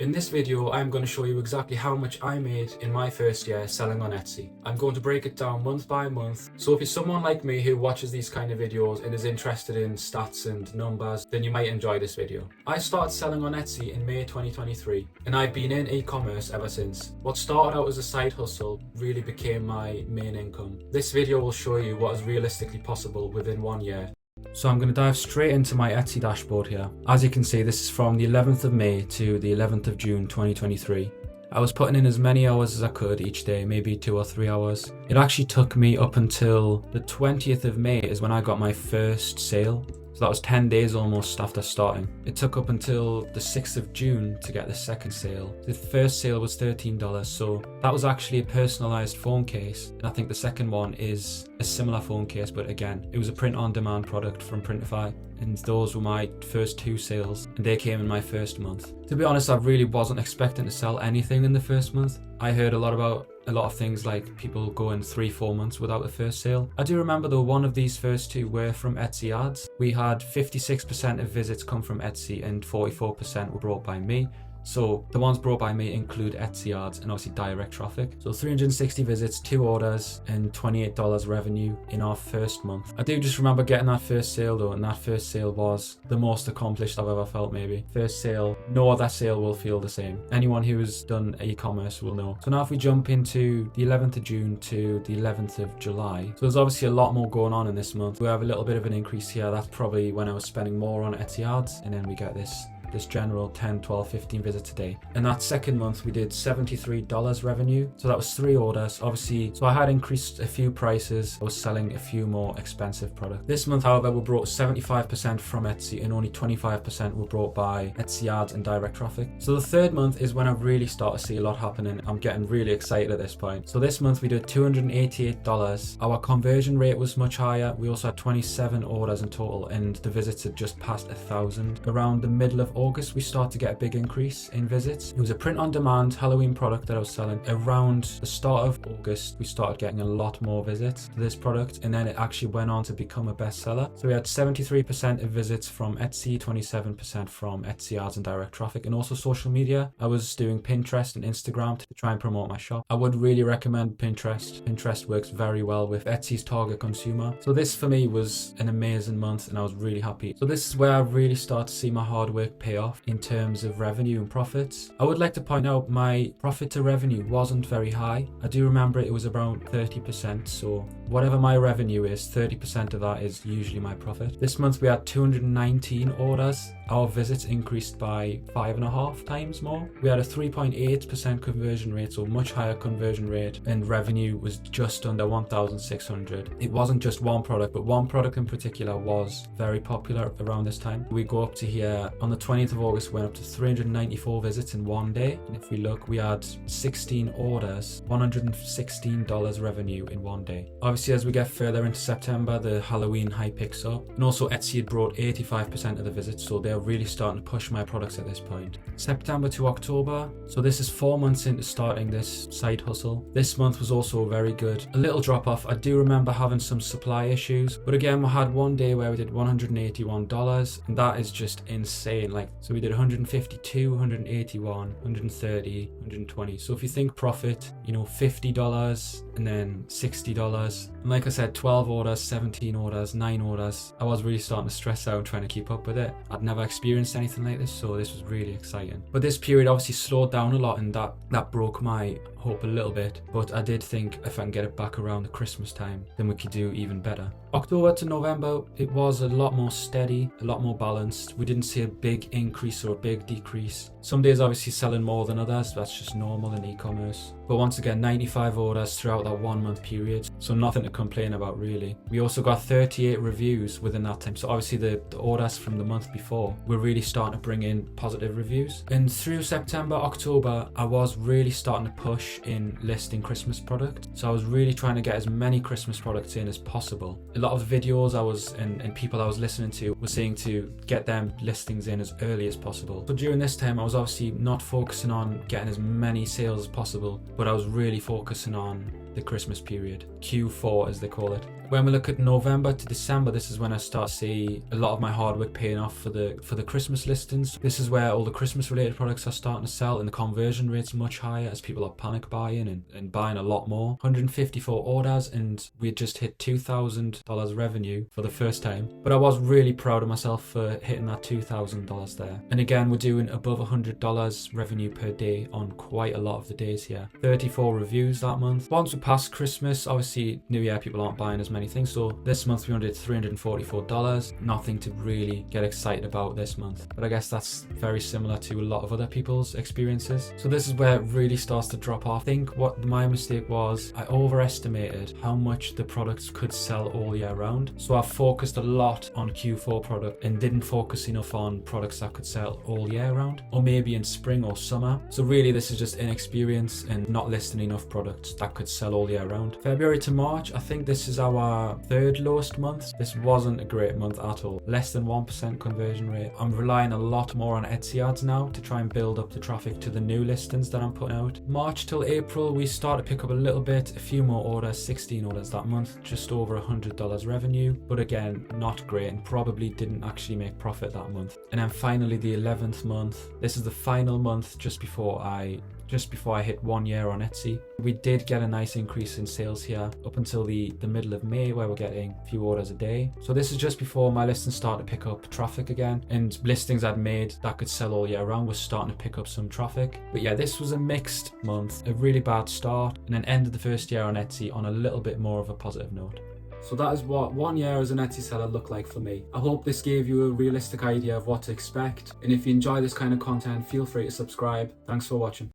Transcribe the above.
In this video, I'm going to show you exactly how much I made in my first year selling on Etsy. I'm going to break it down month by month. So if you're someone like me who watches these kind of videos and is interested in stats and numbers, then you might enjoy this video. I started selling on Etsy in May 2023, and I've been in e-commerce ever since. What started out as a side hustle really became my main income. This video will show you what is realistically possible within 1 year. So I'm going to dive straight into my Etsy dashboard here. As you can see, this is from the 11th of May to the 11th of June 2023. I was putting in as many hours as I could each day, maybe 2 or 3 hours. It actually took me up until the 20th of May is when I got my first sale. So that was 10 days almost after starting. It took up until the 6th of June to get the second sale. The first sale was $13, so that was actually a personalized phone case. And I think the second one is a similar phone case, but again, it was a print-on-demand product from Printify. And those were my first 2 sales, and they came in my first month. To be honest, I really wasn't expecting to sell anything in the first month. I heard a lot of things like people going 3-4 months without a first sale. I do remember though, one of these first 2 were from Etsy ads. We had 56% of visits come from Etsy and 44% were brought by me. So the ones brought by me include Etsy ads and obviously direct traffic. So 360 visits, 2 orders, and $28 revenue in our first month. I do just remember getting that first sale though, and that first sale was the most accomplished I've ever felt maybe. First sale, no other sale will feel the same. Anyone who has done e-commerce will know. So now if we jump into the 11th of June to the 11th of July. So there's obviously a lot more going on in this month. We have a little bit of an increase here. That's probably when I was spending more on Etsy ads, and then we get this general 10, 12, 15 visits a day. And that second month we did $73 revenue. So that was 3 orders. Obviously, so I had increased a few prices. I was selling a few more expensive products. This month, however, we brought 75% from Etsy and only 25% were brought by Etsy ads and direct traffic. So the third month is when I really start to see a lot happening. I'm getting really excited at this point. So this month we did $288. Our conversion rate was much higher. We also had 27 orders in total and the visits had just passed 1,000. Around the middle of August, we started to get a big increase in visits. It was a print-on-demand Halloween product that I was selling. Around the start of August, we started getting a lot more visits to this product, and then it actually went on to become a bestseller. So we had 73% of visits from Etsy, 27% from Etsy ads and direct traffic, and also social media. I was doing Pinterest and Instagram to try and promote my shop. I would really recommend Pinterest. Pinterest works very well with Etsy's target consumer. So this for me was an amazing month, and I was really happy. So this is where I really start to see my hard work pay off in terms of revenue and profits. I would like to point out my profit to revenue wasn't very high. I do remember it was around 30%, so whatever my revenue is, 30% of that is usually my profit. This month we had 219 orders. Our visits increased by 5.5 times more. We had a 3.8% conversion rate, so much higher conversion rate, and revenue was just under 1,600. It wasn't just one product, but one product in particular was very popular around this time. We go up to here on the 20th of August, went up to 394 visits in 1 day. And if we look, we had 16 orders, $116 revenue in 1 day. Obviously, as we get further into September, the Halloween hype picks up. And also Etsy had brought 85% of the visits, so they're really starting to push my products at this point. September to October, so this is 4 months into starting this side hustle. This month was also very good. A little drop off. I do remember having some supply issues, but again, we had 1 day where we did $181, and that is just insane. Like, so we did 152, 181, 130, 120. So if you think profit, you know, $50 and then $60. And like I said, 12 orders, 17 orders, 9 orders. I was really starting to stress out trying to keep up with it. I'd never experienced anything like this, so this was really exciting. But this period obviously slowed down a lot, and that broke my hope a little bit. But I did think if I can get it back around the Christmas time, then we could do even better. October to November, it was a lot more steady, a lot more balanced. We didn't see a big increase or a big decrease. Some days obviously selling more than others, that's just normal in e-commerce. But once again, 95 orders throughout that 1 month period, so nothing to complain about really. We also got 38 reviews within that time, so obviously the orders from the month before were really starting to bring in positive reviews. And through September, October, I was really starting to push in listing Christmas product. So I was really trying to get as many Christmas products in as possible. A lot of the videos I was and people I was listening to were saying to get them listings in as early as possible. So during this time, I was obviously not focusing on getting as many sales as possible, but I was really focusing on the Christmas period. Q4 as they call it. When we look at November to December, this is when I start to see a lot of my hard work paying off for the Christmas listings. This is where all the Christmas related products are starting to sell, and the conversion rate's much higher as people are panic buying and buying a lot more. 154 orders, and we had just hit $2,000 revenue for the first time. But I was really proud of myself for hitting that $2,000 there. And again, we're doing above $100 revenue per day on quite a lot of the days here. 34 reviews that month. Once we passed Christmas, obviously New Year, people aren't buying as many things, so this month we only did $344. Nothing to really get excited about this month, but I guess that's very similar to a lot of other people's experiences. So this is where it really starts to drop off. I think what my mistake was, I overestimated how much the products could sell all year round. So I focused a lot on Q4 product and didn't focus enough on products that could sell all year round, or maybe in spring or summer. So really this is just inexperience and not listing enough products that could sell all year round. February to March, I think this is our third lowest month. This wasn't a great month at all. Less than 1% conversion rate. I'm relying a lot more on Etsy ads now to try and build up the traffic to the new listings that I'm putting out. March till April, we start to pick up a little bit, a few more orders, 16 orders that month, just over $100 revenue, but again, not great, and probably didn't actually make profit that month. And then finally the 11th month, this is the final month just before I hit 1 year on Etsy. We did get a nice increase in sales here up until the middle of May, where we're getting a few orders a day. So this is just before my listings started to pick up traffic again, and listings I'd made that could sell all year round was starting to pick up some traffic. But yeah, this was a mixed month, a really bad start, and then ended the first year on Etsy on a little bit more of a positive note. So that is what 1 year as an Etsy seller looked like for me. I hope this gave you a realistic idea of what to expect. And if you enjoy this kind of content, feel free to subscribe. Thanks for watching.